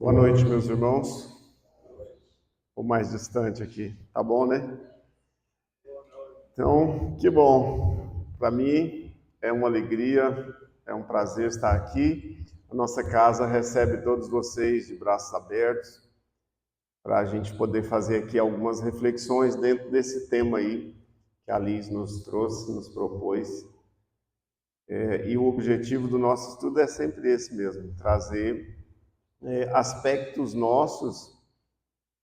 Boa noite, meus irmãos. O mais distante aqui, tá bom, né? Então, que bom. Para mim é uma alegria, é um prazer estar aqui. A nossa casa recebe todos vocês de braços abertos para a gente poder fazer aqui algumas reflexões dentro desse tema aí que a Liz nos trouxe, nos propôs. E o objetivo do nosso estudo é sempre esse mesmo, trazer aspectos nossos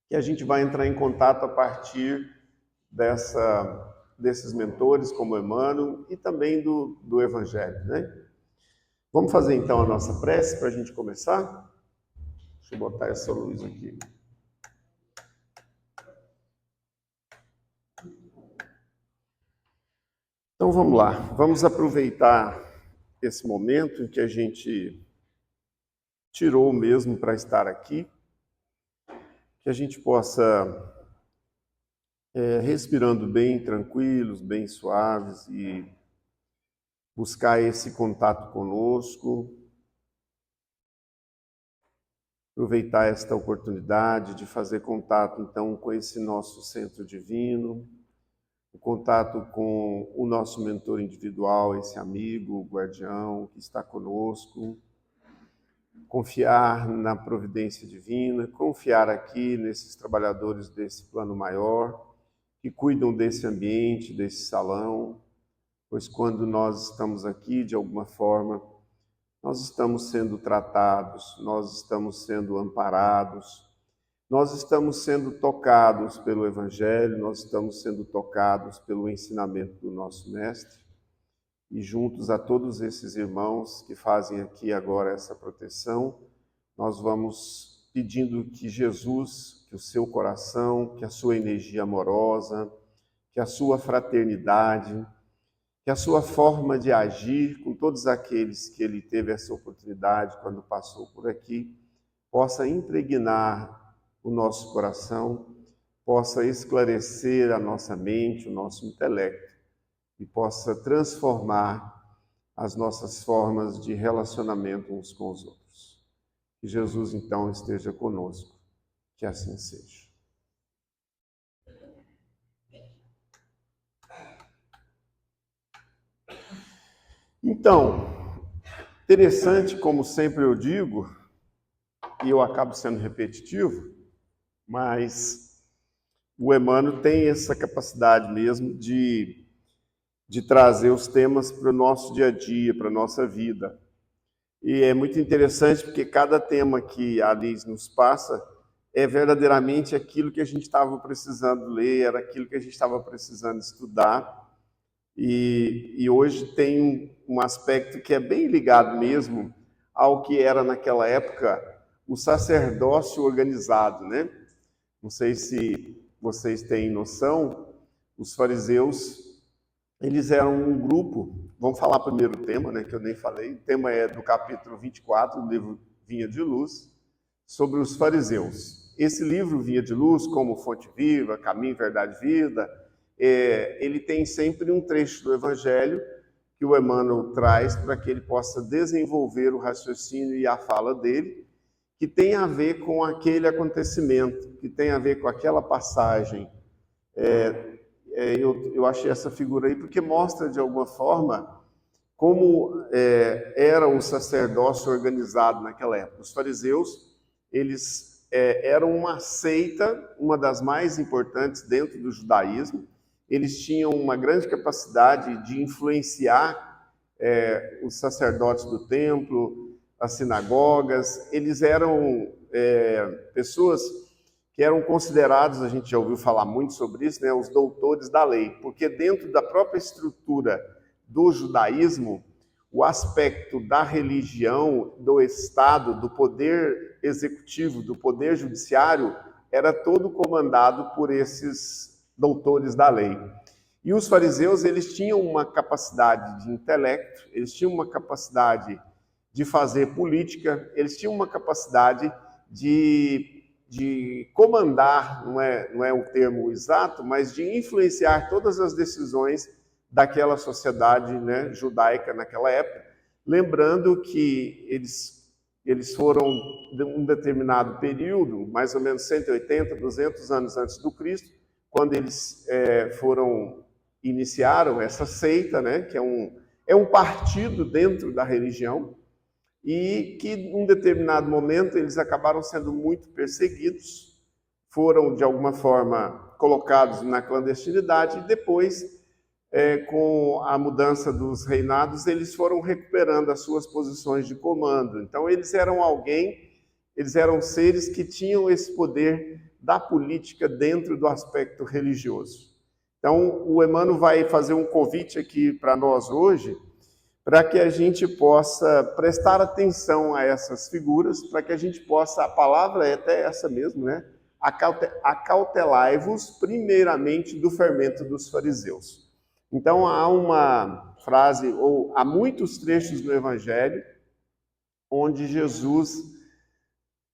que a gente vai entrar em contato a partir desses mentores como Emmanuel e também do Evangelho, né? Vamos fazer então a nossa prece para a gente começar? Deixa eu botar essa luz aqui. Então vamos lá, vamos aproveitar esse momento em que a gente tirou mesmo para estar aqui, que a gente possa respirando bem tranquilos, bem suaves e buscar esse contato conosco, aproveitar esta oportunidade de fazer contato então com esse nosso centro divino, o contato com o nosso mentor individual, esse amigo, o guardião que está conosco, confiar na providência divina, confiar aqui nesses trabalhadores desse plano maior, que cuidam desse ambiente, desse salão, pois quando nós estamos aqui, de alguma forma, nós estamos sendo tratados, nós estamos sendo amparados, nós estamos sendo tocados pelo Evangelho, nós estamos sendo tocados pelo ensinamento do nosso Mestre, e juntos a todos esses irmãos que fazem aqui agora essa proteção, nós vamos pedindo que Jesus, que o seu coração, que a sua energia amorosa, que a sua fraternidade, que a sua forma de agir com todos aqueles que ele teve essa oportunidade quando passou por aqui, possa impregnar o nosso coração, possa esclarecer a nossa mente, o nosso intelecto, e possa transformar as nossas formas de relacionamento uns com os outros. Que Jesus, então, esteja conosco. Que assim seja. Então, interessante, como sempre eu digo, e eu acabo sendo repetitivo, mas o Emmanuel tem essa capacidade mesmo de trazer os temas para o nosso dia a dia, para a nossa vida. E é muito interessante porque cada tema que a Liz nos passa é verdadeiramente aquilo que a gente estava precisando ler, era aquilo que a gente estava precisando estudar. E hoje tem um aspecto que é bem ligado mesmo ao que era naquela época o sacerdócio organizado, né? Não sei se vocês têm noção, os fariseus, eles eram um grupo, vamos falar primeiro o tema, né, que eu nem falei, o tema é do capítulo 24 do livro Vinha de Luz, sobre os fariseus. Esse livro Vinha de Luz, como Fonte Viva, Caminho, Verdade e Vida, ele tem sempre um trecho do Evangelho que o Emmanuel traz para que ele possa desenvolver o raciocínio e a fala dele, que tem a ver com aquele acontecimento, que tem a ver com aquela passagem. Eu achei essa figura aí porque mostra, de alguma forma, como era o sacerdócio organizado naquela época. Os fariseus, eles eram uma seita, uma das mais importantes dentro do judaísmo. Eles tinham uma grande capacidade de influenciar os sacerdotes do templo, as sinagogas. Eles eram pessoas que eram considerados, a gente já ouviu falar muito sobre isso, né, os doutores da lei, porque dentro da própria estrutura do judaísmo, o aspecto da religião, do Estado, do poder executivo, do poder judiciário, era todo comandado por esses doutores da lei. E os fariseus, eles tinham uma capacidade de intelecto, eles tinham uma capacidade de fazer política, eles tinham uma capacidade de comandar, não é o termo exato, mas de influenciar todas as decisões daquela sociedade, né, judaica naquela época. Lembrando que eles Eles foram, de um determinado período, mais ou menos 180, 200 anos antes do Cristo, quando eles iniciaram essa seita, né, que é um partido dentro da religião, e que, em um determinado momento, eles acabaram sendo muito perseguidos, foram, de alguma forma, colocados na clandestinidade, e depois, com a mudança dos reinados, eles foram recuperando as suas posições de comando. Então, eles eram seres que tinham esse poder da política dentro do aspecto religioso. Então, o Emmanuel vai fazer um convite aqui para nós hoje, para que a gente possa prestar atenção a essas figuras, para que a gente possa, a palavra é até essa mesmo, né? Acautelai-vos primeiramente do fermento dos fariseus. Então, há uma frase, ou há muitos trechos no Evangelho, onde Jesus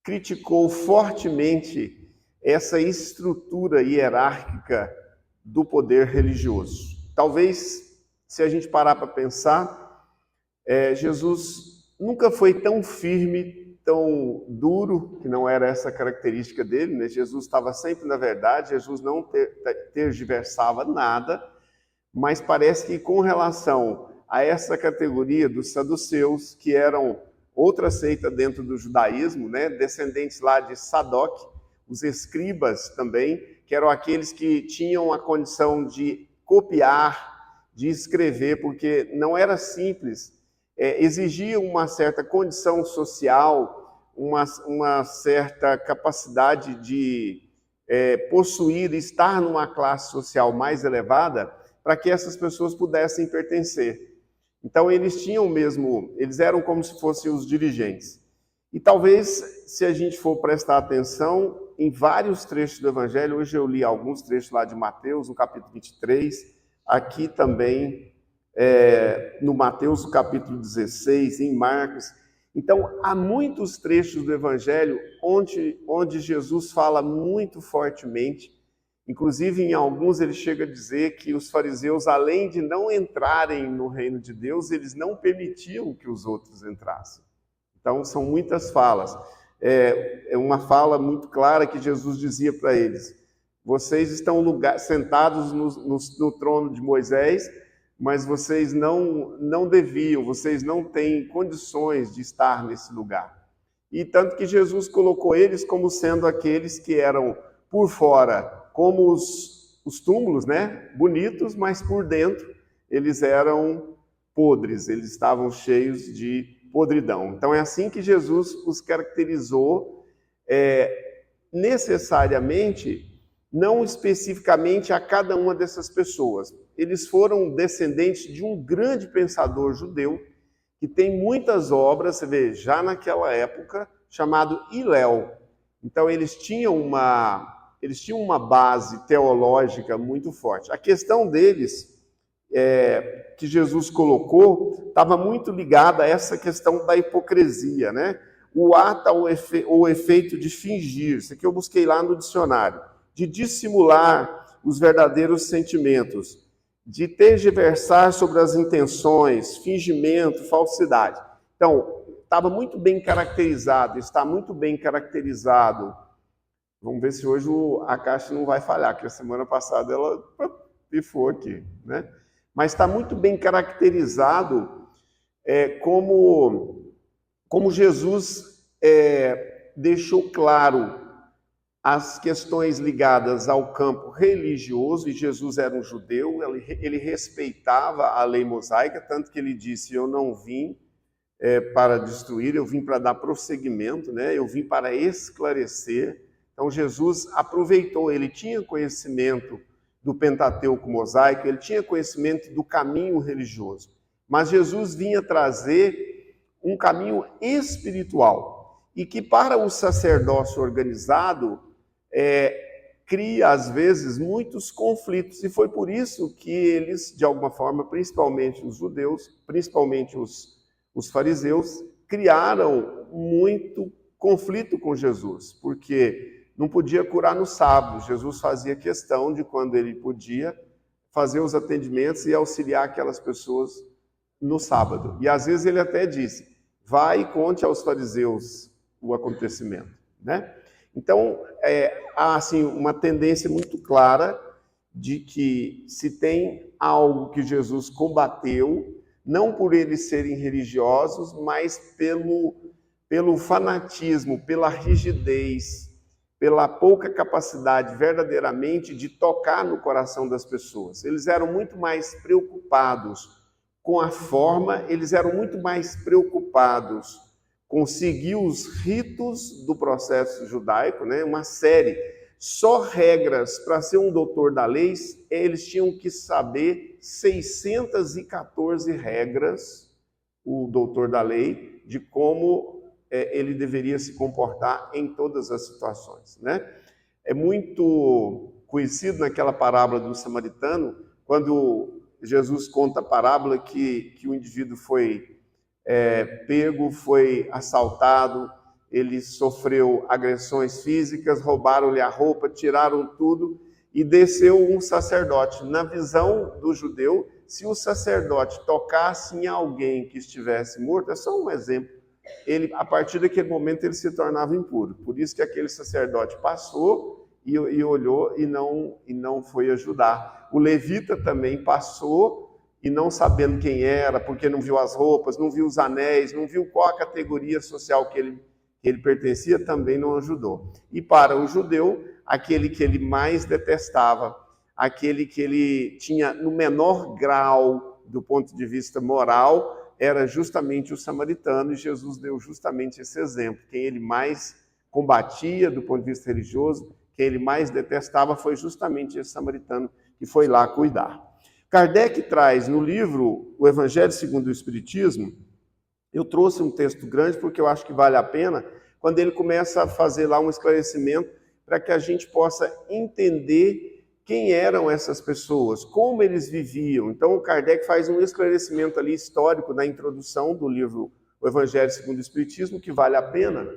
criticou fortemente essa estrutura hierárquica do poder religioso. Talvez, se a gente parar para pensar, Jesus nunca foi tão firme, tão duro, que não era essa característica dele, né? Jesus estava sempre na verdade, Jesus não tergiversava nada, mas parece que com relação a essa categoria dos saduceus, que eram outra seita dentro do judaísmo, né? Descendentes lá de Sadoc, os escribas também, que eram aqueles que tinham a condição de copiar, de escrever, porque não era simples, exigia uma certa condição social, uma certa capacidade de possuir, estar numa classe social mais elevada, para que essas pessoas pudessem pertencer. Então eles eram como se fossem os dirigentes. E talvez, se a gente for prestar atenção, em vários trechos do Evangelho, hoje eu li alguns trechos lá de Mateus, no capítulo 23, aqui também no Mateus, no capítulo 16, em Marcos. Então, há muitos trechos do Evangelho onde Jesus fala muito fortemente, inclusive em alguns ele chega a dizer que os fariseus, além de não entrarem no reino de Deus, eles não permitiam que os outros entrassem. Então, são muitas falas. É uma fala muito clara que Jesus dizia para eles: vocês estão sentados no trono de Moisés, mas vocês não deviam, vocês não têm condições de estar nesse lugar. E tanto que Jesus colocou eles como sendo aqueles que eram por fora, como os túmulos, né? Bonitos, mas por dentro eles eram podres, eles estavam cheios de podridão. Então é assim que Jesus os caracterizou, necessariamente, não especificamente a cada uma dessas pessoas. Eles foram descendentes de um grande pensador judeu, que tem muitas obras, você vê, já naquela época, chamado Hillel. Então eles tinham uma base teológica muito forte. A questão deles, que Jesus colocou, estava muito ligada a essa questão da hipocrisia, né? O ato ou o efeito de fingir, isso aqui eu busquei lá no dicionário, de dissimular os verdadeiros sentimentos, de tergiversar sobre as intenções, fingimento, falsidade. Então, estava muito bem caracterizado, está muito bem caracterizado. Vamos ver se hoje a Caixa não vai falhar, porque a semana passada ela pifou aqui, né? Mas está muito bem caracterizado como Jesus deixou claro as questões ligadas ao campo religioso, e Jesus era um judeu, ele respeitava a lei mosaica, tanto que ele disse: eu não vim para destruir, eu vim para dar prosseguimento, né? Eu vim para esclarecer. Então Jesus aproveitou, ele tinha conhecimento do Pentateuco mosaico, ele tinha conhecimento do caminho religioso, mas Jesus vinha trazer um caminho espiritual, e que para o sacerdócio organizado cria às vezes muitos conflitos, e foi por isso que eles, de alguma forma, principalmente os judeus, principalmente os fariseus, criaram muito conflito com Jesus, porque não podia curar no sábado. Jesus fazia questão de, quando ele podia, fazer os atendimentos e auxiliar aquelas pessoas no sábado. E às vezes ele até disse: vai e conte aos fariseus o acontecimento, né? Então, há assim, uma tendência muito clara de que se tem algo que Jesus combateu, não por eles serem religiosos, mas pelo fanatismo, pela rigidez, pela pouca capacidade verdadeiramente de tocar no coração das pessoas. Eles eram muito mais preocupados com a forma, eles eram muito mais preocupados com seguir os ritos do processo judaico, né? Uma série, só regras para ser um doutor da lei, eles tinham que saber 614 regras, o doutor da lei, de como ele deveria se comportar em todas as situações, né? É muito conhecido naquela parábola do samaritano, quando Jesus conta a parábola que o indivíduo foi pego, foi assaltado, ele sofreu agressões físicas, roubaram-lhe a roupa, tiraram tudo e desceu um sacerdote. Na visão do judeu, se o sacerdote tocasse em alguém que estivesse morto, é só um exemplo, a partir daquele momento ele se tornava impuro. Por isso que aquele sacerdote passou e olhou e não foi ajudar. O levita também passou e não sabendo quem era, porque não viu as roupas, não viu os anéis, não viu qual a categoria social que ele pertencia, também não ajudou. E para o judeu, aquele que ele mais detestava, aquele que ele tinha no menor grau do ponto de vista moral, era justamente o samaritano, e Jesus deu justamente esse exemplo. Quem ele mais combatia do ponto de vista religioso, quem ele mais detestava, foi justamente esse samaritano que foi lá cuidar. Kardec traz no livro O Evangelho segundo o Espiritismo, eu trouxe um texto grande porque eu acho que vale a pena, quando ele começa a fazer lá um esclarecimento para que a gente possa entender quem eram essas pessoas, como eles viviam. Então o Kardec faz um esclarecimento ali histórico na introdução do livro O Evangelho segundo o Espiritismo, que vale a pena,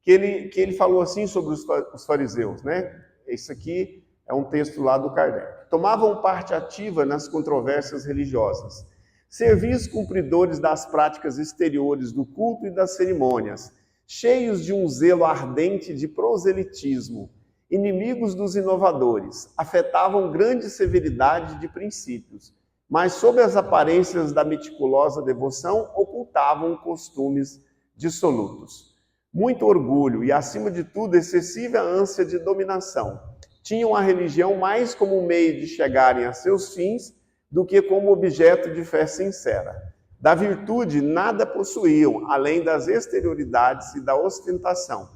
que ele falou assim sobre os fariseus, né? Isso aqui é um texto lá do Kardec. Tomavam parte ativa nas controvérsias religiosas, servis cumpridores das práticas exteriores do culto e das cerimônias, cheios de um zelo ardente de proselitismo, inimigos dos inovadores, afetavam grande severidade de princípios, mas sob as aparências da meticulosa devoção, ocultavam costumes dissolutos. Muito orgulho e, acima de tudo, excessiva ânsia de dominação. Tinham a religião mais como um meio de chegarem a seus fins do que como objeto de fé sincera. Da virtude nada possuíam, além das exterioridades e da ostentação.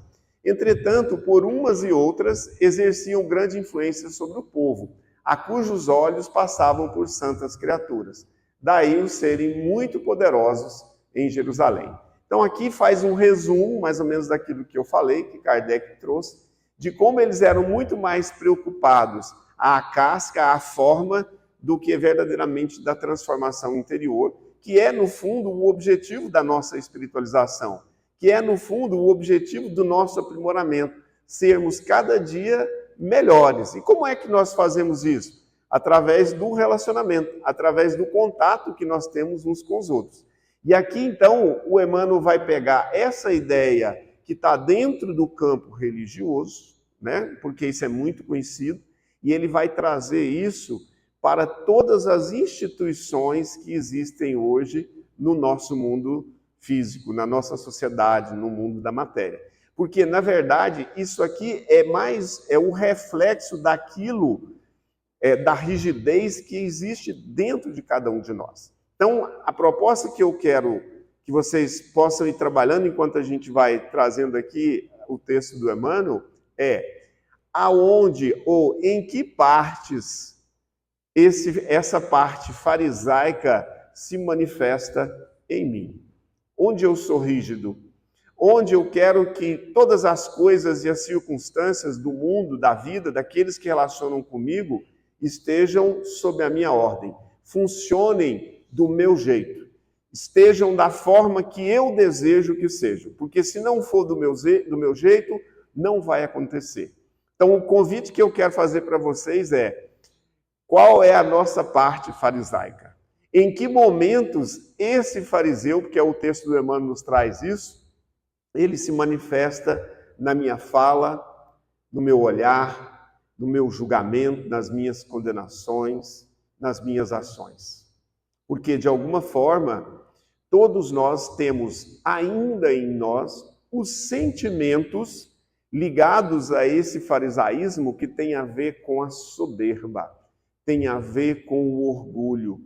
Entretanto, por umas e outras, exerciam grande influência sobre o povo, a cujos olhos passavam por santas criaturas. Daí os serem muito poderosos em Jerusalém. Então aqui faz um resumo, mais ou menos, daquilo que eu falei, que Kardec trouxe, de como eles eram muito mais preocupados à casca, à forma, do que verdadeiramente da transformação interior, que é, no fundo, o objetivo da nossa espiritualização, que é, no fundo, o objetivo do nosso aprimoramento, sermos cada dia melhores. E como é que nós fazemos isso? Através do relacionamento, através do contato que nós temos uns com os outros. E aqui, então, o Emmanuel vai pegar essa ideia que está dentro do campo religioso, né? Porque isso é muito conhecido, e ele vai trazer isso para todas as instituições que existem hoje no nosso mundo físico, na nossa sociedade, no mundo da matéria. Porque, na verdade, isso aqui é o reflexo daquilo, da rigidez que existe dentro de cada um de nós. Então, a proposta que eu quero que vocês possam ir trabalhando enquanto a gente vai trazendo aqui o texto do Emmanuel é aonde ou em que partes essa parte farisaica se manifesta em mim. Onde eu sou rígido, onde eu quero que todas as coisas e as circunstâncias do mundo, da vida, daqueles que relacionam comigo, estejam sob a minha ordem, funcionem do meu jeito, estejam da forma que eu desejo que sejam, porque se não for do meu jeito, não vai acontecer. Então, o convite que eu quero fazer para vocês é: qual é a nossa parte farisaica? Em que momentos esse fariseu, porque o texto do Emmanuel nos traz isso, ele se manifesta na minha fala, no meu olhar, no meu julgamento, nas minhas condenações, nas minhas ações. Porque, de alguma forma, todos nós temos ainda em nós os sentimentos ligados a esse farisaísmo que tem a ver com a soberba, tem a ver com o orgulho,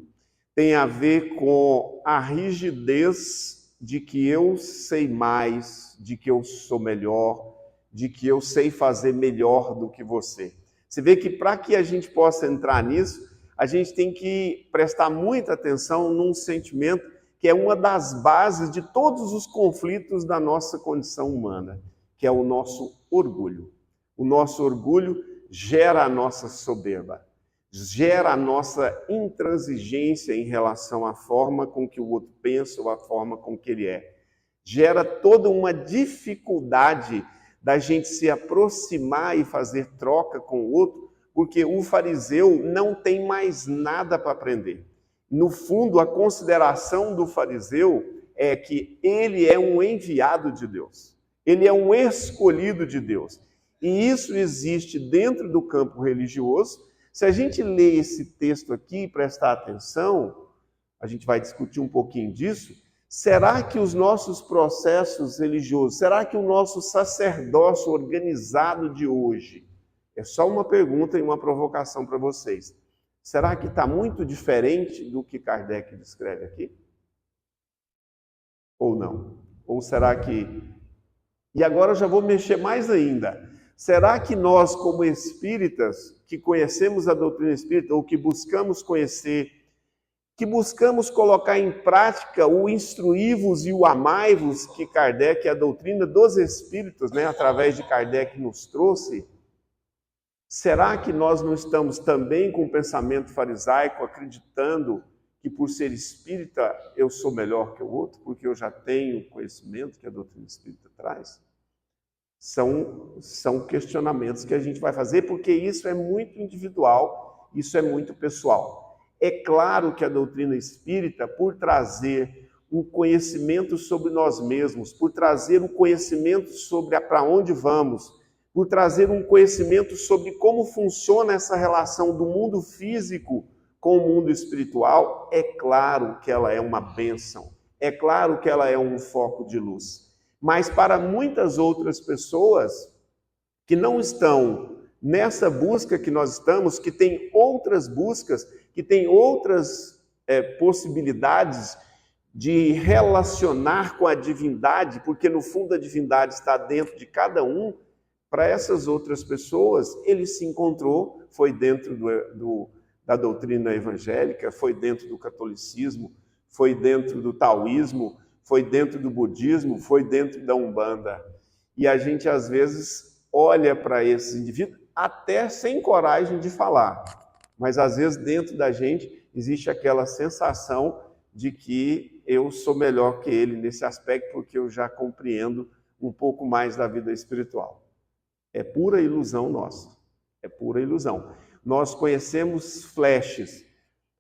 tem a ver com a rigidez de que eu sei mais, de que eu sou melhor, de que eu sei fazer melhor do que você. Você vê que para que a gente possa entrar nisso, a gente tem que prestar muita atenção num sentimento que é uma das bases de todos os conflitos da nossa condição humana, que é o nosso orgulho. O nosso orgulho gera a nossa soberba, gera a nossa intransigência em relação à forma com que o outro pensa ou à forma com que ele é. Gera toda uma dificuldade da gente se aproximar e fazer troca com o outro, porque o fariseu não tem mais nada para aprender. No fundo, a consideração do fariseu é que ele é um enviado de Deus. Ele é um escolhido de Deus. E isso existe dentro do campo religioso. Se a gente lê esse texto aqui e prestar atenção, a gente vai discutir um pouquinho disso. Será que os nossos processos religiosos, será que o nosso sacerdócio organizado de hoje, é só uma pergunta e uma provocação para vocês, será que está muito diferente do que Kardec descreve aqui? Ou não? Ou será que... E agora eu já vou mexer mais ainda. Será que nós, como espíritas, que conhecemos a doutrina espírita, ou que buscamos conhecer, que buscamos colocar em prática o instruí-vos e o amai-vos que Kardec, a doutrina dos espíritos, através de Kardec, nos trouxe, será que nós não estamos também com o pensamento farisaico, acreditando que por ser espírita eu sou melhor que o outro, porque eu já tenho o conhecimento que a doutrina espírita traz? São questionamentos que a gente vai fazer, porque isso é muito individual, isso é muito pessoal. É claro que a doutrina espírita, por trazer um conhecimento sobre nós mesmos, por trazer um conhecimento sobre para onde vamos, por trazer um conhecimento sobre como funciona essa relação do mundo físico com o mundo espiritual, é claro que ela é uma bênção, é claro que ela é um foco de luz. Mas para muitas outras pessoas que não estão nessa busca que nós estamos, que tem outras buscas, que tem outras possibilidades de relacionar com a divindade, porque no fundo a divindade está dentro de cada um, para essas outras pessoas, ele se encontrou, foi dentro da doutrina evangélica, foi dentro do catolicismo, foi dentro do taoísmo, foi dentro do budismo, foi dentro da Umbanda. E a gente, às vezes, olha para esses indivíduos até sem coragem de falar. Mas, às vezes, dentro da gente, existe aquela sensação de que eu sou melhor que ele nesse aspecto, porque eu já compreendo um pouco mais da vida espiritual. É pura ilusão nossa. É pura ilusão. Nós conhecemos flashes.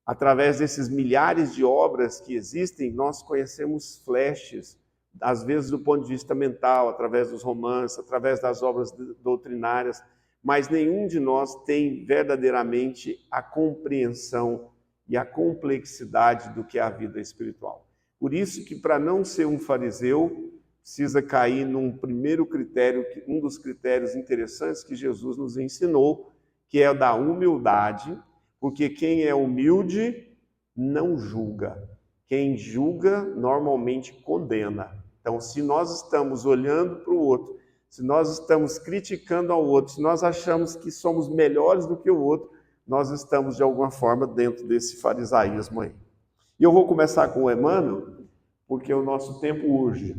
Através desses milhares de obras que existem, nós conhecemos flashes, às vezes do ponto de vista mental, através dos romances, através das obras doutrinárias, mas nenhum de nós tem verdadeiramente a compreensão e a complexidade do que é a vida espiritual. Por isso que, para não ser um fariseu, precisa cair num primeiro critério, um dos critérios interessantes que Jesus nos ensinou, que é o da humildade, porque quem é humilde não julga. Quem julga normalmente condena. Então, se nós estamos olhando para o outro, se nós estamos criticando ao outro, se nós achamos que somos melhores do que o outro, nós estamos de alguma forma dentro desse farisaísmo aí. E eu vou começar com o Emmanuel, porque o nosso tempo urge.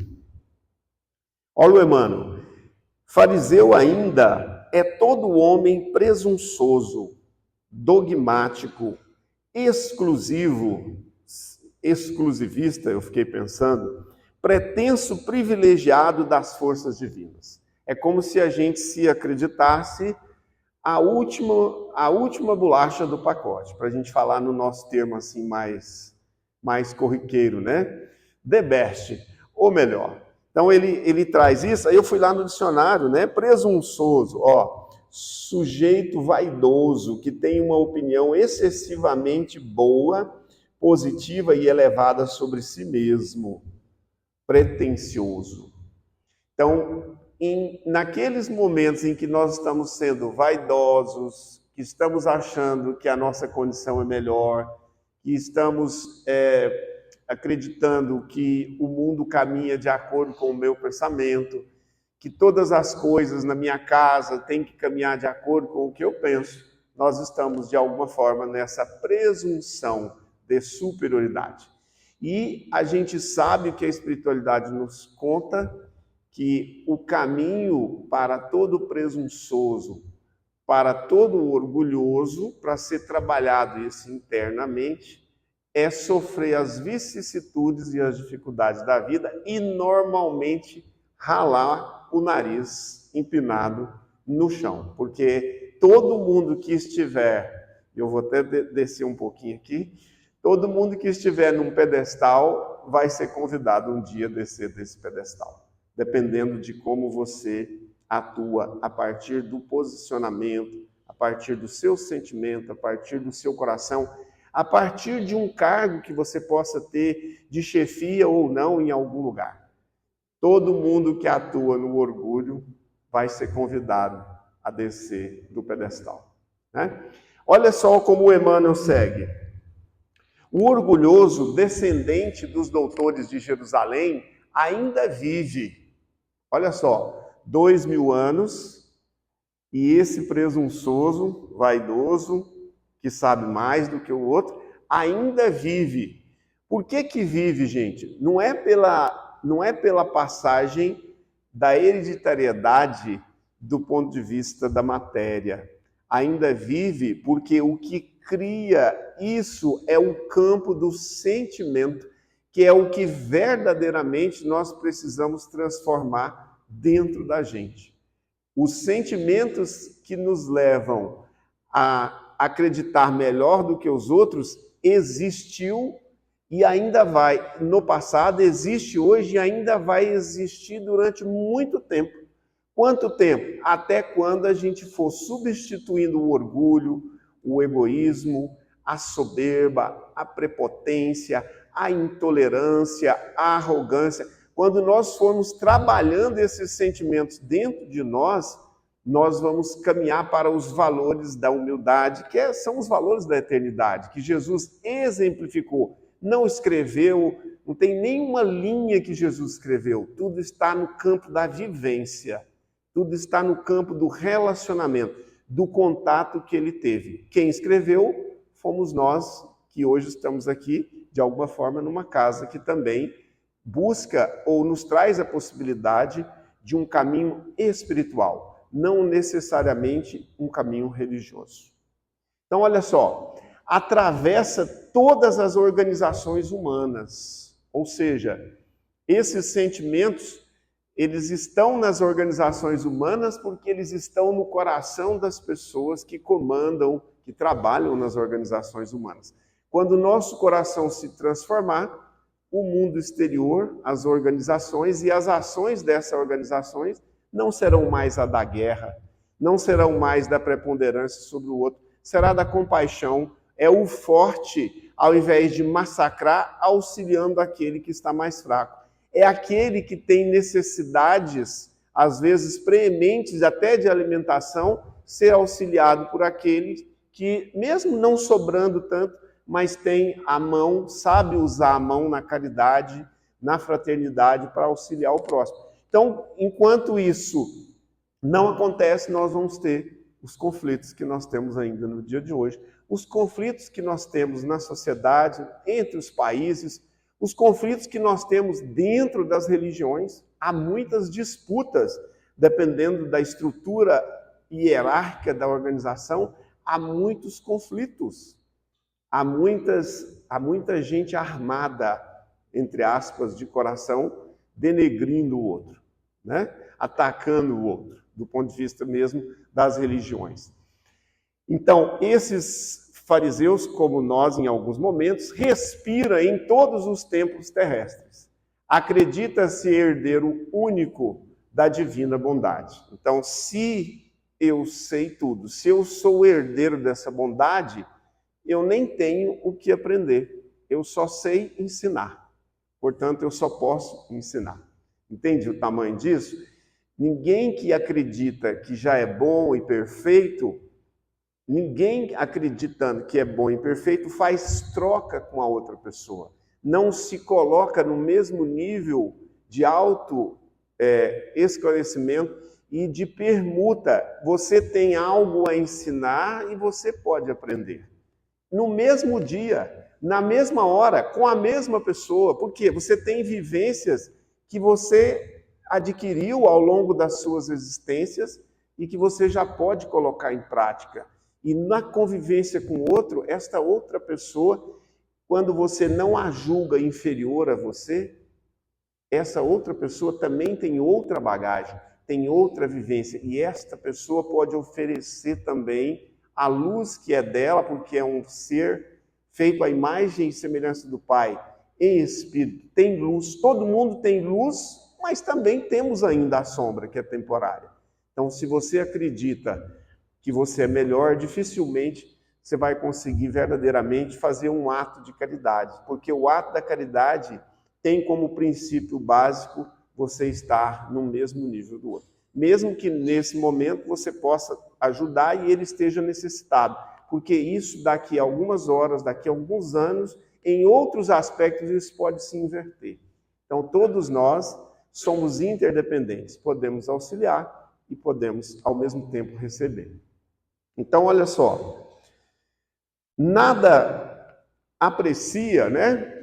Olha o Emmanuel. Fariseu ainda é todo homem presunçoso, dogmático, exclusivista, eu fiquei pensando, pretenso privilegiado das forças divinas. É como se a gente se acreditasse a última bolacha do pacote, para a gente falar no nosso termo assim mais mais corriqueiro, né? The best, ou melhor. Então ele traz isso, aí eu fui lá no dicionário, né? Presunçoso, ó, sujeito vaidoso, que tem uma opinião excessivamente boa, positiva e elevada sobre si mesmo. Pretensioso. Então, naqueles momentos em que nós estamos sendo vaidosos, que estamos achando que a nossa condição é melhor, que estamos acreditando que o mundo caminha de acordo com o meu pensamento, que todas as coisas na minha casa têm que caminhar de acordo com o que eu penso, nós estamos, de alguma forma, nessa presunção de superioridade. E a gente sabe que a espiritualidade nos conta que o caminho para todo presunçoso, para todo orgulhoso, para ser trabalhado isso internamente, é sofrer as vicissitudes e as dificuldades da vida e normalmente ralar o nariz empinado no chão, porque todo mundo que estiver, eu vou até descer um pouquinho aqui, todo mundo que estiver num pedestal vai ser convidado um dia a descer desse pedestal, dependendo de como você atua a partir do posicionamento, a partir do seu sentimento, a partir do seu coração, a partir de um cargo que você possa ter de chefia ou não em algum lugar. Todo mundo que atua no orgulho vai ser convidado a descer do pedestal, né? Olha só como o Emmanuel segue. O orgulhoso descendente dos doutores de Jerusalém ainda vive. Olha só, 2000 anos, e esse presunçoso, vaidoso, que sabe mais do que o outro, ainda vive. Por que que vive, gente? Não é pela passagem da hereditariedade do ponto de vista da matéria. Ainda vive porque o que cria isso é o campo do sentimento, que é o que verdadeiramente nós precisamos transformar dentro da gente. Os sentimentos que nos levam a acreditar melhor do que os outros existiu e ainda vai, no passado, existe hoje e ainda vai existir durante muito tempo. Quanto tempo? Até quando a gente for substituindo o orgulho, o egoísmo, a soberba, a prepotência, a intolerância, a arrogância. Quando nós formos trabalhando esses sentimentos dentro de nós, nós vamos caminhar para os valores da humildade, que são os valores da eternidade, que Jesus exemplificou. Não escreveu, não tem nenhuma linha que Jesus escreveu. Tudo está no campo da vivência. Tudo está no campo do relacionamento, do contato que ele teve. Quem escreveu fomos nós, que hoje estamos aqui, de alguma forma, numa casa que também busca ou nos traz a possibilidade de um caminho espiritual, não necessariamente um caminho religioso. Então, olha só, atravessa todas as organizações humanas, ou seja, esses sentimentos eles estão nas organizações humanas porque eles estão no coração das pessoas que comandam, que trabalham nas organizações humanas. Quando o nosso coração se transformar, o mundo exterior, as organizações e as ações dessas organizações não serão mais a da guerra, não serão mais da preponderância sobre o outro, será da compaixão, é o forte, ao invés de massacrar, auxiliando aquele que está mais fraco. É aquele que tem necessidades, às vezes preementes até de alimentação, ser auxiliado por aquele que, mesmo não sobrando tanto, mas tem a mão, sabe usar a mão na caridade, na fraternidade para auxiliar o próximo. Então, enquanto isso não acontece, nós vamos ter os conflitos que nós temos ainda no dia de hoje, os conflitos que nós temos na sociedade, entre os países, os conflitos que nós temos dentro das religiões. Há muitas disputas, dependendo da estrutura hierárquica da organização, há muitos conflitos. Há muita gente armada, entre aspas, de coração, denegrindo o outro, né? Atacando o outro, do ponto de vista mesmo das religiões. Então, esses fariseus, como nós em alguns momentos, respira em todos os tempos terrestres. Acredita-se herdeiro único da divina bondade. Então, se eu sei tudo, se eu sou herdeiro dessa bondade, eu nem tenho o que aprender. Eu só sei ensinar. Portanto, eu só posso ensinar. Entende o tamanho disso? Ninguém que acredita que já é bom e perfeito, ninguém acreditando que é bom e perfeito faz troca com a outra pessoa. Não se coloca no mesmo nível de esclarecimento e de permuta. Você tem algo a ensinar e você pode aprender. No mesmo dia, na mesma hora, com a mesma pessoa. Por quê? Você tem vivências que você adquiriu ao longo das suas existências e que você já pode colocar em prática. E na convivência com o outro, esta outra pessoa, quando você não a julga inferior a você, essa outra pessoa também tem outra bagagem, tem outra vivência. E esta pessoa pode oferecer também a luz que é dela, porque é um ser feito à imagem e semelhança do Pai, em espírito. Tem luz, todo mundo tem luz, mas também temos ainda a sombra, que é temporária. Então, se você acredita que você é melhor, dificilmente você vai conseguir verdadeiramente fazer um ato de caridade, porque o ato da caridade tem como princípio básico você estar no mesmo nível do outro. Mesmo que nesse momento você possa ajudar e ele esteja necessitado, porque isso daqui a algumas horas, daqui a alguns anos, em outros aspectos isso pode se inverter. Então todos nós somos interdependentes, podemos auxiliar e podemos ao mesmo tempo receber. Então olha só, nada aprecia,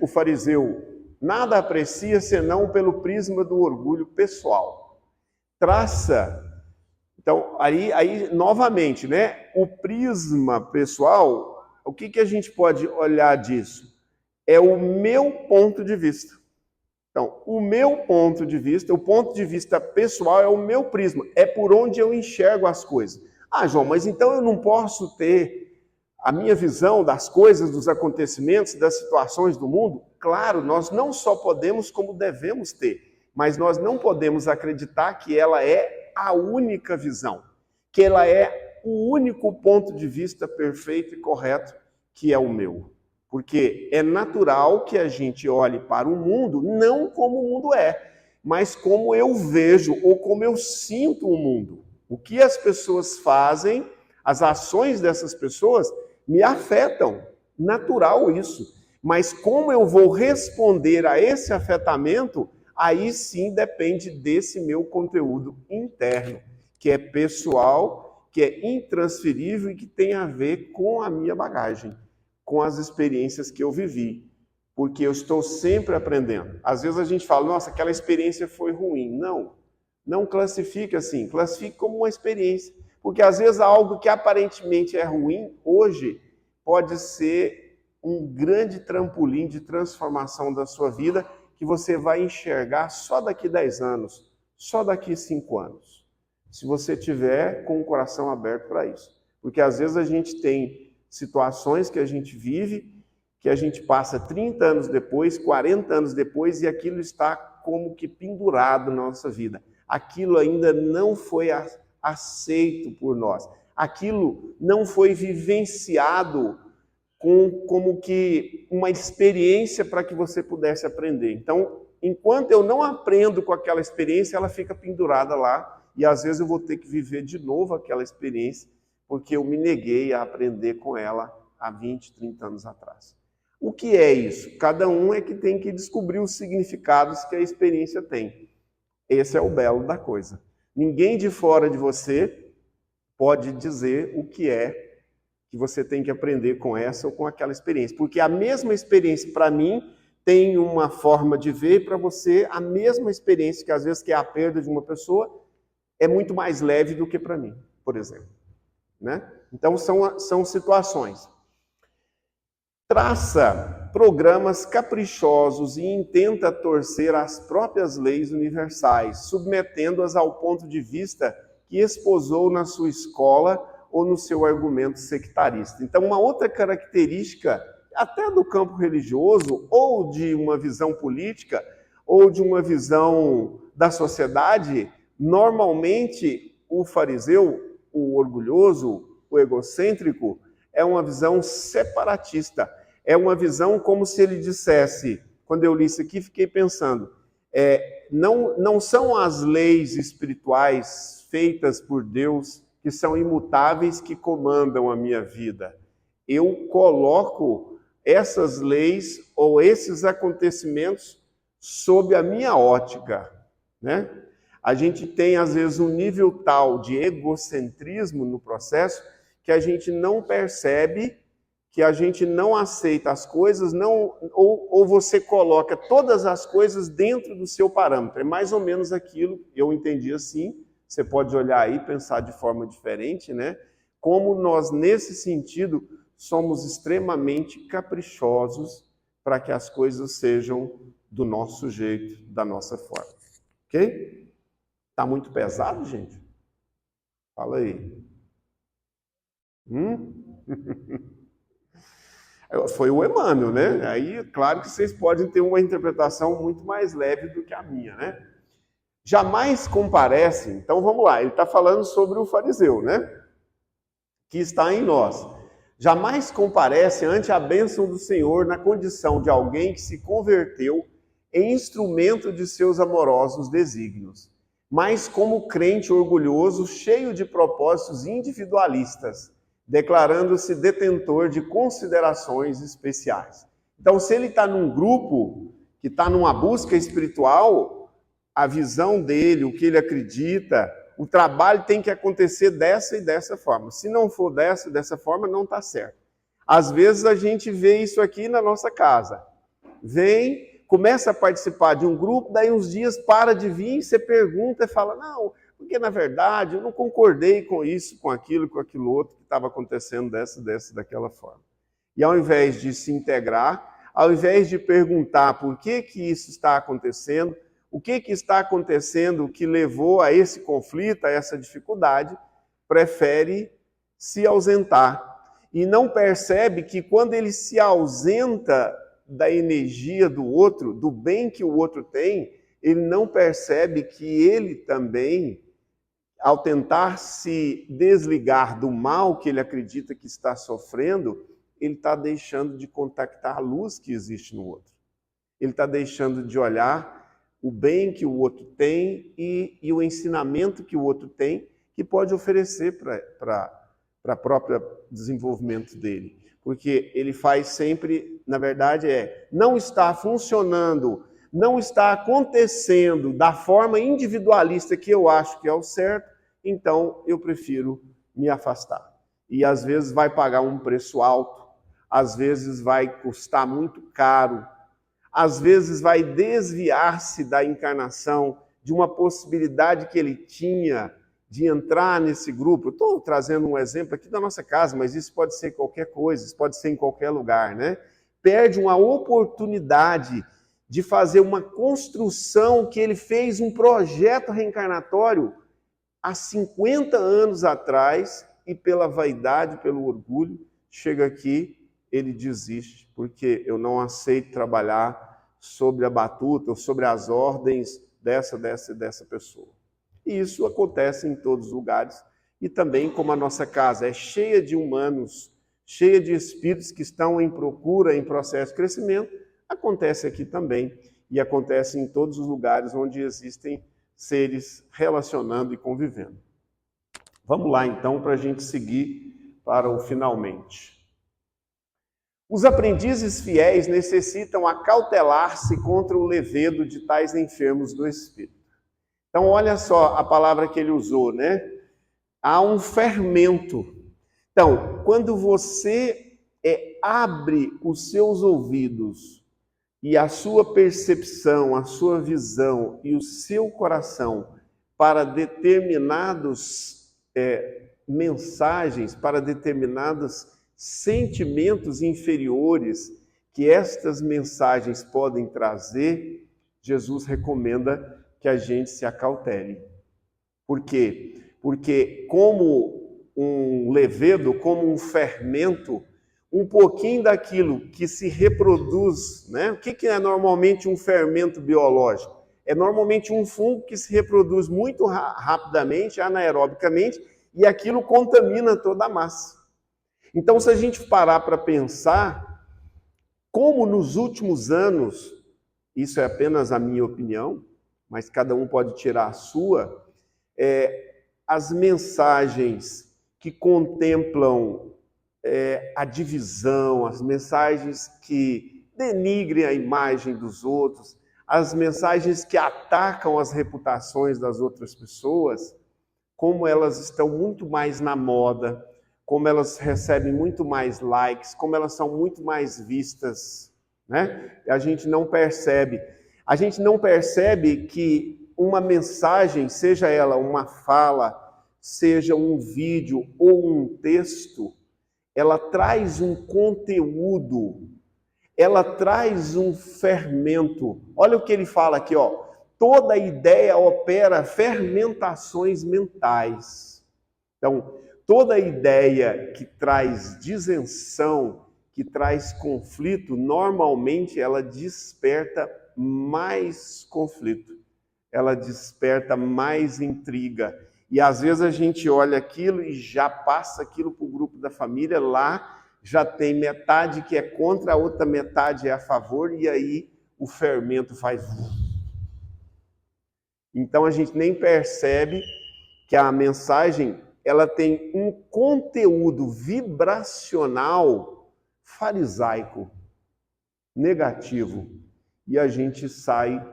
o fariseu, nada aprecia senão pelo prisma do orgulho pessoal. Traça, então, aí novamente, o prisma pessoal, o que a gente pode olhar disso? É o meu ponto de vista. Então, o meu ponto de vista, o ponto de vista pessoal é o meu prisma, é por onde eu enxergo as coisas. Ah, João, mas então eu não posso ter a minha visão das coisas, dos acontecimentos, das situações do mundo? Claro, nós não só podemos, como devemos ter, mas nós não podemos acreditar que ela é a única visão, que ela é o único ponto de vista perfeito e correto, que é o meu. Porque é natural que a gente olhe para o mundo não como o mundo é, mas como eu vejo ou como eu sinto o mundo. O que as pessoas fazem, as ações dessas pessoas me afetam, natural isso. Mas como eu vou responder a esse afetamento, aí sim depende desse meu conteúdo interno, que é pessoal, que é intransferível e que tem a ver com a minha bagagem, com as experiências que eu vivi, porque eu estou sempre aprendendo. Às vezes a gente fala, nossa, aquela experiência foi ruim. Não classifique assim, classifique como uma experiência, porque às vezes algo que aparentemente é ruim, hoje, pode ser um grande trampolim de transformação da sua vida, que você vai enxergar só daqui 10 anos, só daqui 5 anos, se você tiver com o coração aberto para isso. Porque às vezes a gente tem situações que a gente vive, que a gente passa 30 anos depois, 40 anos depois, e aquilo está como que pendurado na nossa vida. Aquilo ainda não foi aceito por nós. Aquilo não foi vivenciado como que uma experiência para que você pudesse aprender. Então, enquanto eu não aprendo com aquela experiência, ela fica pendurada lá, e às vezes eu vou ter que viver de novo aquela experiência, porque eu me neguei a aprender com ela há 20, 30 anos atrás. O que é isso? Cada um é que tem que descobrir os significados que a experiência tem. Esse é o belo da coisa. Ninguém de fora de você pode dizer o que é que você tem que aprender com essa ou com aquela experiência. Porque a mesma experiência, para mim, tem uma forma de ver, para você, a mesma experiência, que às vezes que é a perda de uma pessoa, é muito mais leve do que para mim, por exemplo. Então, são situações. Traça programas caprichosos e intenta torcer as próprias leis universais, submetendo-as ao ponto de vista que esposou na sua escola ou no seu argumento sectarista. Então, uma outra característica, até do campo religioso, ou de uma visão política, ou de uma visão da sociedade, normalmente o fariseu, o orgulhoso, o egocêntrico, é uma visão separatista. É uma visão como se ele dissesse, quando eu li isso aqui, fiquei pensando, não são as leis espirituais feitas por Deus que são imutáveis que comandam a minha vida. Eu coloco essas leis ou esses acontecimentos sob a minha ótica, né? A gente tem, às vezes, um nível tal de egocentrismo no processo que a gente não percebe, que a gente não aceita as coisas, ou você coloca todas as coisas dentro do seu parâmetro. É mais ou menos aquilo, eu entendi assim, você pode olhar aí e pensar de forma diferente, né? Como nós, nesse sentido, somos extremamente caprichosos para que as coisas sejam do nosso jeito, da nossa forma. Ok? Tá muito pesado, gente? Fala aí. Foi o Emmanuel, né? Aí, claro que vocês podem ter uma interpretação muito mais leve do que a minha, né? Jamais comparece, então vamos lá, ele está falando sobre o fariseu, né? Que está em nós. Jamais comparece ante a bênção do Senhor na condição de alguém que se converteu em instrumento de seus amorosos desígnios, mas como crente orgulhoso, cheio de propósitos individualistas, declarando-se detentor de considerações especiais. Então, se ele está num grupo que está numa busca espiritual, a visão dele, o que ele acredita, o trabalho tem que acontecer dessa e dessa forma. Se não for dessa e dessa forma, não está certo. Às vezes a gente vê isso aqui na nossa casa. Vem, começa a participar de um grupo, daí uns dias para de vir, você pergunta e fala, não, porque na verdade eu não concordei com isso, com aquilo outro que estava acontecendo daquela forma. E ao invés de se integrar, ao invés de perguntar por que isso está acontecendo, o que está acontecendo que levou a esse conflito, a essa dificuldade, prefere se ausentar. E não percebe que quando ele se ausenta da energia do outro, do bem que o outro tem, ele não percebe que ele também, ao tentar se desligar do mal que ele acredita que está sofrendo, ele está deixando de contactar a luz que existe no outro. Ele está deixando de olhar o bem que o outro tem e o ensinamento que o outro tem, que pode oferecer para o próprio desenvolvimento dele. Porque ele faz sempre, na verdade, não está funcionando, não está acontecendo da forma individualista que eu acho que é o certo, então eu prefiro me afastar. E às vezes vai pagar um preço alto, às vezes vai custar muito caro, às vezes vai desviar-se da encarnação, de uma possibilidade que ele tinha de entrar nesse grupo. Estou trazendo um exemplo aqui da nossa casa, mas isso pode ser qualquer coisa, isso pode ser em qualquer lugar, né? Perde uma oportunidade de fazer uma construção que ele fez um projeto reencarnatório há 50 anos atrás e pela vaidade, pelo orgulho, chega aqui, ele desiste, porque eu não aceito trabalhar sobre a batuta ou sobre as ordens dessa pessoa. E isso acontece em todos os lugares. E também, como a nossa casa é cheia de humanos, cheia de espíritos que estão em procura, em processo de crescimento, acontece aqui também. E acontece em todos os lugares onde existem seres relacionando e convivendo. Vamos lá, então, para a gente seguir para o finalmente. Os aprendizes fiéis necessitam acautelar-se contra o levedo de tais enfermos do espírito. Então, olha só a palavra que ele usou, né? Há um fermento. Então, quando você abre os seus ouvidos e a sua percepção, a sua visão e o seu coração para determinadas mensagens, para determinados sentimentos inferiores que estas mensagens podem trazer, Jesus recomenda que a gente se acautele. Por quê? Porque como um levedo, como um fermento, um pouquinho daquilo que se reproduz, né? O que é normalmente um fermento biológico? É normalmente um fungo que se reproduz muito rapidamente, anaerobicamente, e aquilo contamina toda a massa. Então, se a gente parar para pensar, como nos últimos anos, isso é apenas a minha opinião, mas cada um pode tirar a sua, as mensagens que contemplam a divisão, as mensagens que denigrem a imagem dos outros, as mensagens que atacam as reputações das outras pessoas, como elas estão muito mais na moda, como elas recebem muito mais likes, como elas são muito mais vistas, né? A gente não percebe. A gente não percebe que uma mensagem, seja ela uma fala, seja um vídeo ou um texto, ela traz um conteúdo, ela traz um fermento. Olha o que ele fala aqui, ó. Toda ideia opera fermentações mentais. Então, toda ideia que traz disenção, que traz conflito, normalmente ela desperta mais conflito, ela desperta mais intriga. E às vezes a gente olha aquilo e já passa aquilo para o grupo da família, lá já tem metade que é contra, a outra metade é a favor, e aí o fermento faz... Então a gente nem percebe que a mensagem ela tem um conteúdo vibracional farisaico, negativo. E a gente sai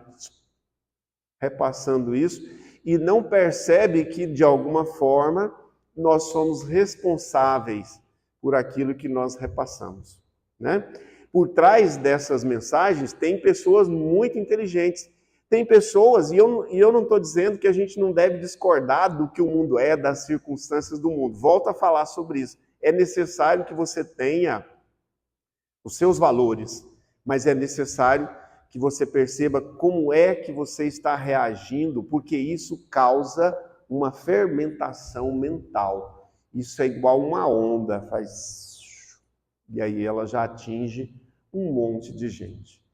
repassando isso e não percebe que, de alguma forma, nós somos responsáveis por aquilo que nós repassamos, né? Por trás dessas mensagens tem pessoas muito inteligentes. Tem pessoas, e eu não estou dizendo que a gente não deve discordar do que o mundo é, das circunstâncias do mundo. Volto a falar sobre isso. É necessário que você tenha os seus valores, mas é necessário que você perceba como é que você está reagindo, porque isso causa uma fermentação mental. Isso é igual uma onda, faz... e aí ela já atinge um monte de gente.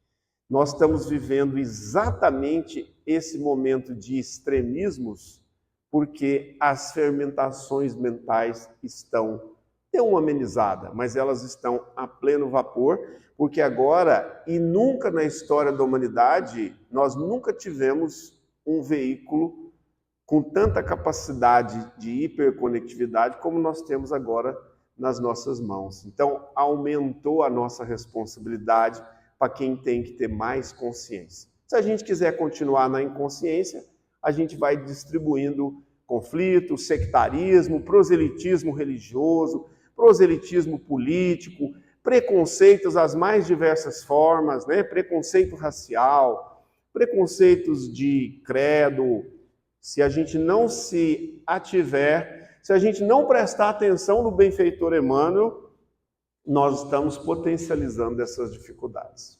Nós estamos vivendo exatamente esse momento de extremismos, porque as fermentações mentais estão, deu uma amenizada, mas elas estão a pleno vapor, porque agora, e nunca na história da humanidade, nós nunca tivemos um veículo com tanta capacidade de hiperconectividade como nós temos agora nas nossas mãos. Então, aumentou a nossa responsabilidade para quem tem que ter mais consciência. Se a gente quiser continuar na inconsciência, a gente vai distribuindo conflito, sectarismo, proselitismo religioso, proselitismo político, preconceitos as mais diversas formas, né? Preconceito racial, preconceitos de credo. Se a gente não se ativer, se a gente não prestar atenção no benfeitor Emmanuel, nós estamos potencializando essas dificuldades.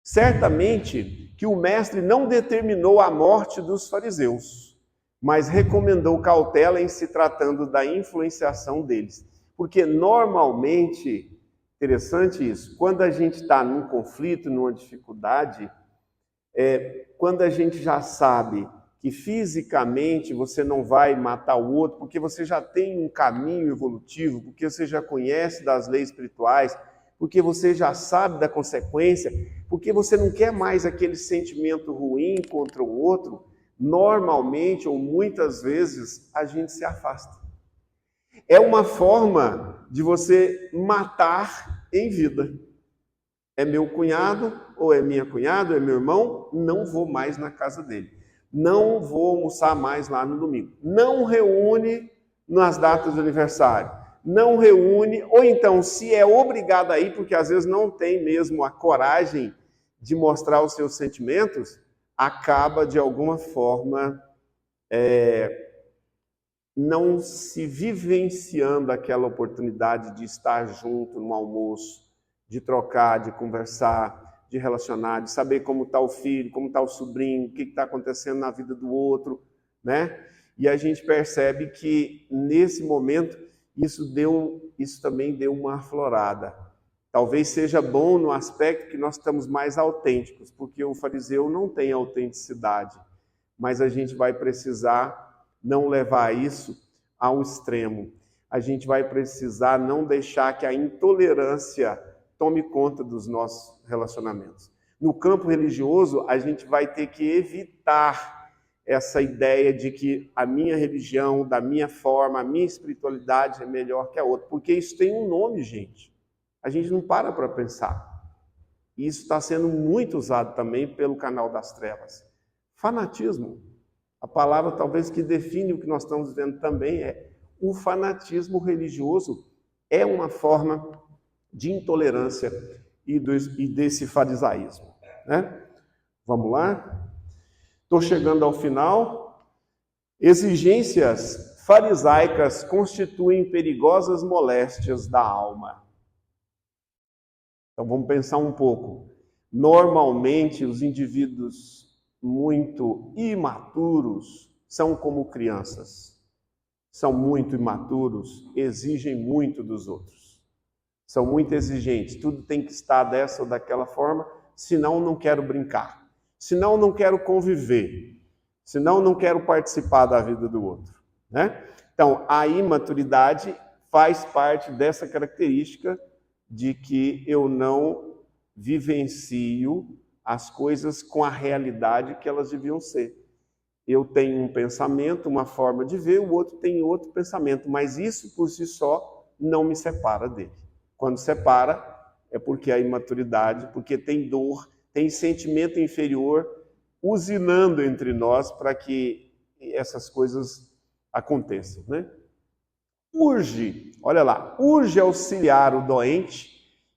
Certamente que o mestre não determinou a morte dos fariseus, mas recomendou cautela em se tratando da influenciação deles. Porque normalmente, interessante isso, quando a gente está num conflito, numa dificuldade, quando a gente já sabe que fisicamente você não vai matar o outro, porque você já tem um caminho evolutivo, porque você já conhece das leis espirituais, porque você já sabe da consequência, porque você não quer mais aquele sentimento ruim contra o outro, normalmente ou muitas vezes a gente se afasta. É uma forma de você matar em vida. É meu cunhado ou é minha cunhada, ou é meu irmão, não vou mais na casa dele. Não vou almoçar mais lá no domingo. Não reúne nas datas do aniversário. Não reúne, ou então, se é obrigado a ir, porque às vezes não tem mesmo a coragem de mostrar os seus sentimentos, acaba de alguma forma não se vivenciando aquela oportunidade de estar junto no almoço, de trocar, de conversar, de relacionar, de saber como está o filho, como está o sobrinho, o que está acontecendo na vida do outro, né? E a gente percebe que, nesse momento, isso também deu uma aflorada. Talvez seja bom no aspecto que nós estamos mais autênticos, porque o fariseu não tem autenticidade, mas a gente vai precisar não levar isso ao extremo. A gente vai precisar não deixar que a intolerância tome conta dos nossos relacionamentos. No campo religioso, a gente vai ter que evitar essa ideia de que a minha religião, da minha forma, a minha espiritualidade é melhor que a outra, porque isso tem um nome, gente. A gente não para pensar. E isso está sendo muito usado também pelo canal das trevas. Fanatismo. A palavra talvez que define o que nós estamos vendo também é o fanatismo religioso é uma forma de intolerância e desse farisaísmo, né? Vamos lá? Estou chegando ao final. Exigências farisaicas constituem perigosas moléstias da alma. Então vamos pensar um pouco. Normalmente os indivíduos muito imaturos são como crianças. São muito imaturos, exigem muito dos outros. São muito exigentes, tudo tem que estar dessa ou daquela forma, senão não quero brincar, senão não quero conviver, senão não quero participar da vida do outro, né? Então, a imaturidade faz parte dessa característica de que eu não vivencio as coisas com a realidade que elas deviam ser. Eu tenho um pensamento, uma forma de ver, o outro tem outro pensamento, mas isso por si só não me separa dele. Quando separa, é porque a imaturidade, porque tem dor, tem sentimento inferior usinando entre nós para que essas coisas aconteçam, né? Urge, olha lá, urge auxiliar o doente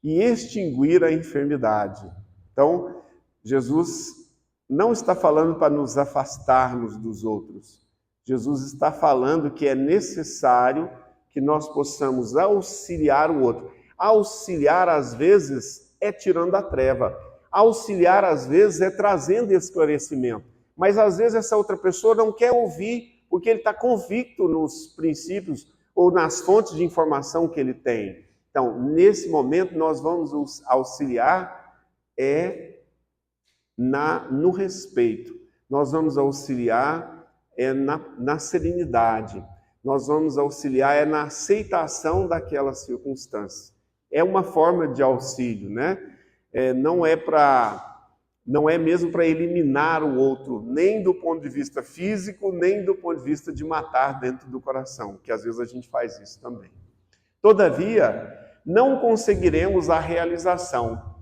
e extinguir a enfermidade. Então, Jesus não está falando para nos afastarmos dos outros. Jesus está falando que é necessário que nós possamos auxiliar o outro. Auxiliar, às vezes, é tirando a treva. Auxiliar, às vezes, é trazendo esclarecimento. Mas, às vezes, essa outra pessoa não quer ouvir, porque ele está convicto nos princípios ou nas fontes de informação que ele tem. Então, nesse momento, nós vamos auxiliar no respeito. Nós vamos auxiliar na serenidade. Nós vamos auxiliar na aceitação daquela circunstância. É uma forma de auxílio, né? Não é mesmo para eliminar o outro, nem do ponto de vista físico, nem do ponto de vista de matar dentro do coração, que às vezes a gente faz isso também. Todavia, não conseguiremos a realização,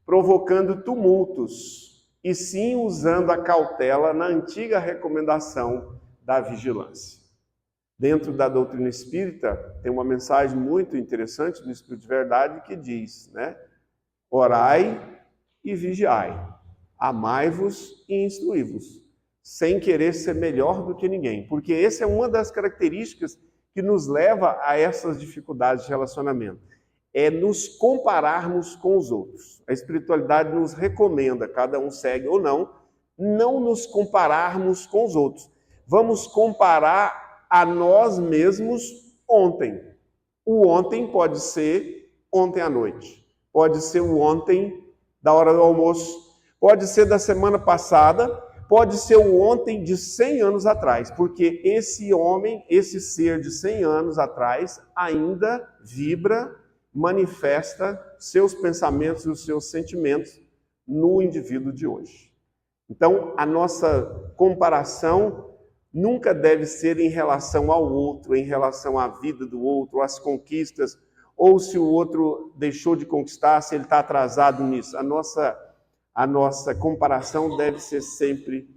provocando tumultos, e sim usando a cautela na antiga recomendação da vigilância. Dentro da doutrina espírita, tem uma mensagem muito interessante do Espírito de Verdade que diz, né? Orai e vigiai, amai-vos e instruí-vos, sem querer ser melhor do que ninguém, porque essa é uma das características que nos leva a essas dificuldades de relacionamento, é nos compararmos com os outros. A espiritualidade nos recomenda, cada um segue ou não nos compararmos com os outros. Vamos comparar a nós mesmos ontem. O ontem pode ser ontem à noite, pode ser o ontem da hora do almoço, pode ser da semana passada, pode ser o ontem de 100 anos atrás, porque esse homem, esse ser de 100 anos atrás, ainda vibra, manifesta seus pensamentos e os seus sentimentos no indivíduo de hoje. Então, a nossa comparação nunca deve ser em relação ao outro, em relação à vida do outro, às conquistas, ou se o outro deixou de conquistar, se ele está atrasado nisso. A nossa comparação deve ser sempre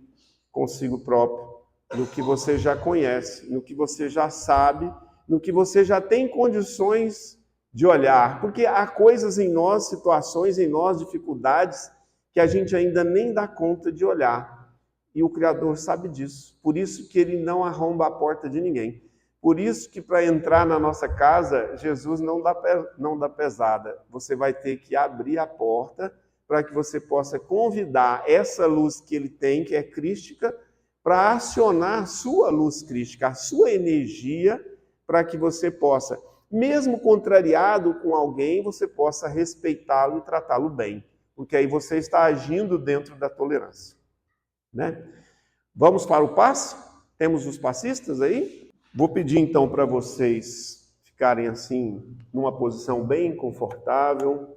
consigo próprio, no que você já conhece, no que você já sabe, no que você já tem condições de olhar. Porque há coisas em nós, situações em nós, dificuldades, que a gente ainda nem dá conta de olhar. E o Criador sabe disso. Por isso que ele não arromba a porta de ninguém. Por isso que para entrar na nossa casa, Jesus não dá pesada. Você vai ter que abrir a porta para que você possa convidar essa luz que ele tem, que é crística, para acionar a sua luz crística, a sua energia, para que você possa, mesmo contrariado com alguém, você possa respeitá-lo e tratá-lo bem, porque aí você está agindo dentro da tolerância, né? Vamos para o passe? Temos os passistas aí? Vou pedir então para vocês ficarem assim, numa posição bem confortável,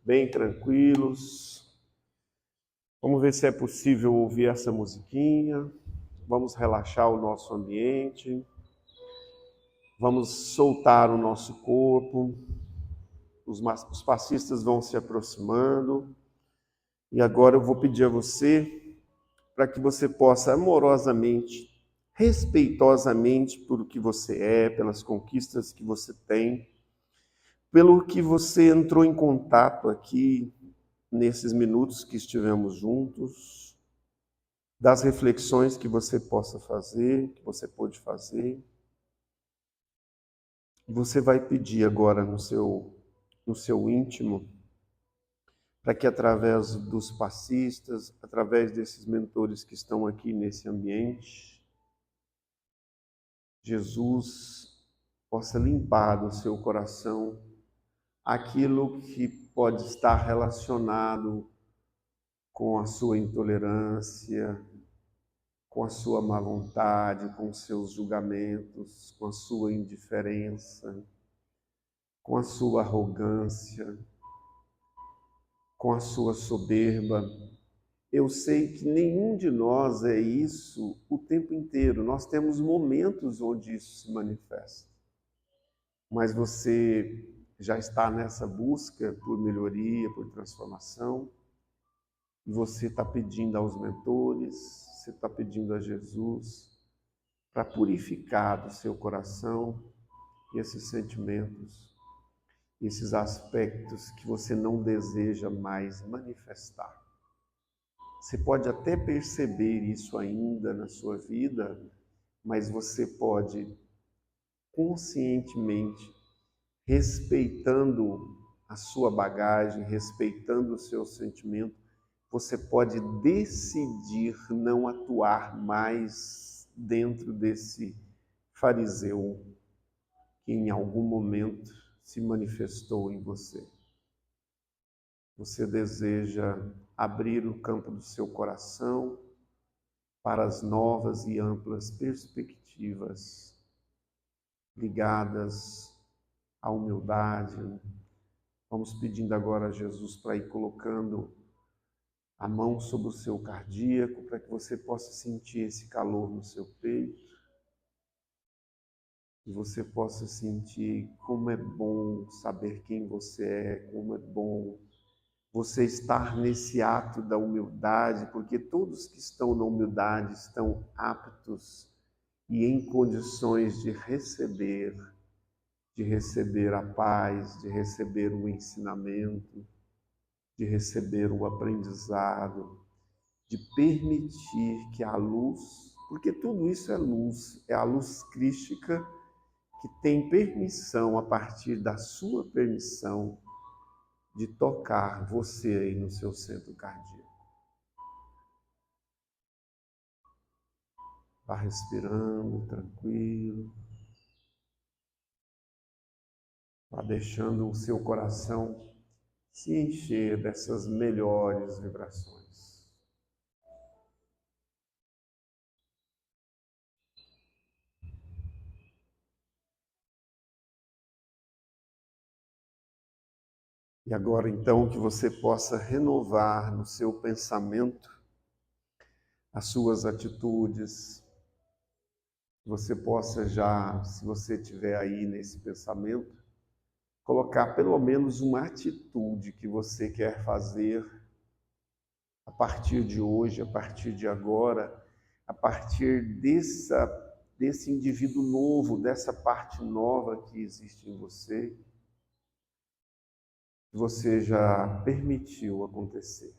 bem tranquilos. Vamos ver se é possível ouvir essa musiquinha. Vamos relaxar o nosso ambiente. Vamos soltar o nosso corpo. Os passistas vão se aproximando. E agora eu vou pedir a você para que você possa amorosamente, respeitosamente por o que você é, pelas conquistas que você tem, pelo que você entrou em contato aqui nesses minutos que estivemos juntos, das reflexões que você possa fazer, que você pôde fazer. Você vai pedir agora no seu íntimo, para que através dos passistas, através desses mentores que estão aqui nesse ambiente, Jesus possa limpar do seu coração aquilo que pode estar relacionado com a sua intolerância, com a sua má vontade, com os seus julgamentos, com a sua indiferença, com a sua arrogância, com a sua soberba. Eu sei que nenhum de nós é isso o tempo inteiro. Nós temos momentos onde isso se manifesta. Mas você já está nessa busca por melhoria, por transformação, e você está pedindo aos mentores, você está pedindo a Jesus para purificar do seu coração esses sentimentos, esses aspectos que você não deseja mais manifestar. Você pode até perceber isso ainda na sua vida, mas você pode conscientemente, respeitando a sua bagagem, respeitando o seu sentimento, você pode decidir não atuar mais dentro desse fariseu que em algum momento se manifestou em você. Você deseja abrir o campo do seu coração para as novas e amplas perspectivas ligadas à humildade. Vamos pedindo agora a Jesus para ir colocando a mão sobre o seu cardíaco, para que você possa sentir esse calor no seu peito, e você possa sentir como é bom saber quem você é, como é bom você estar nesse ato da humildade, porque todos que estão na humildade estão aptos e em condições de receber a paz, de receber o ensinamento, de receber o aprendizado, de permitir que a luz, porque tudo isso é a luz crística que tem permissão, a partir da sua permissão, de tocar você aí no seu centro cardíaco. Vá respirando, tranquilo. Vá deixando o seu coração se encher dessas melhores vibrações. E agora, então, que você possa renovar no seu pensamento as suas atitudes, que você possa já, se você estiver aí nesse pensamento, colocar pelo menos uma atitude que você quer fazer a partir de hoje, a partir de agora, a partir desse indivíduo novo, dessa parte nova que existe em você, que você já permitiu acontecer.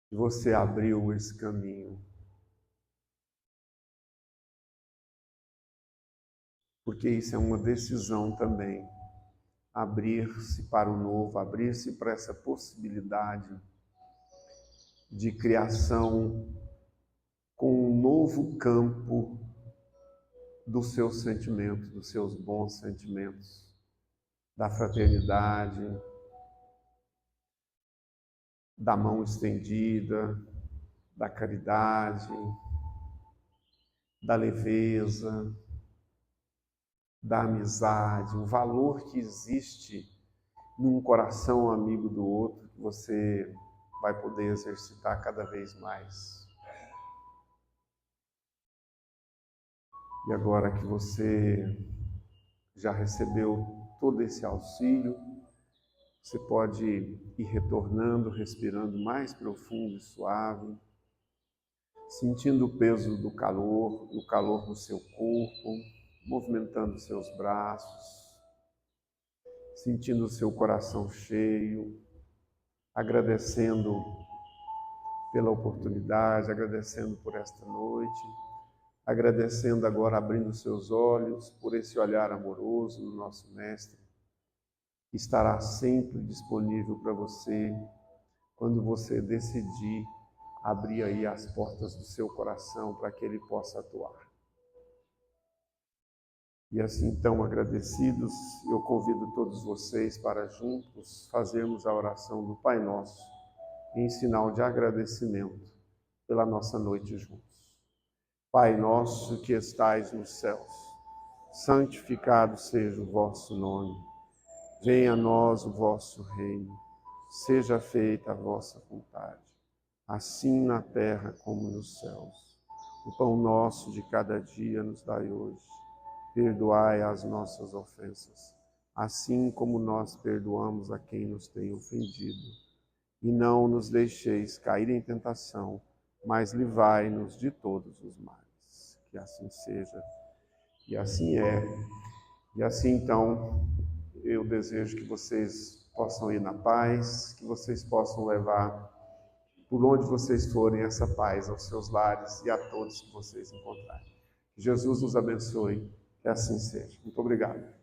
Que você abriu esse caminho. Porque isso é uma decisão também. Abrir-se para o novo, abrir-se para essa possibilidade de criação com um novo campo dos seus sentimentos, dos seus bons sentimentos, da fraternidade, da mão estendida, da caridade, da leveza, da amizade, o valor que existe num coração amigo do outro, que você vai poder exercitar cada vez mais. E agora que você já recebeu todo esse auxílio, você pode ir retornando, respirando mais profundo e suave, sentindo o peso do calor no seu corpo, movimentando seus braços, sentindo o seu coração cheio, agradecendo pela oportunidade, agradecendo por esta noite, agradecendo agora, abrindo seus olhos, por esse olhar amoroso do nosso Mestre, que estará sempre disponível para você, quando você decidir abrir aí as portas do seu coração para que Ele possa atuar. E assim, então, agradecidos, eu convido todos vocês para juntos fazermos a oração do Pai Nosso, em sinal de agradecimento pela nossa noite juntos. Pai nosso que estais nos céus, santificado seja o vosso nome. Venha a nós o vosso reino. Seja feita a vossa vontade, assim na terra como nos céus. O pão nosso de cada dia nos dai hoje. Perdoai as nossas ofensas, assim como nós perdoamos a quem nos tem ofendido. E não nos deixeis cair em tentação, mas livrai-nos de todos os males. Que assim seja, e assim é. E assim, então, eu desejo que vocês possam ir na paz, que vocês possam levar, por onde vocês forem, essa paz aos seus lares e a todos que vocês encontrarem. Que Jesus nos abençoe, que assim seja. Muito obrigado.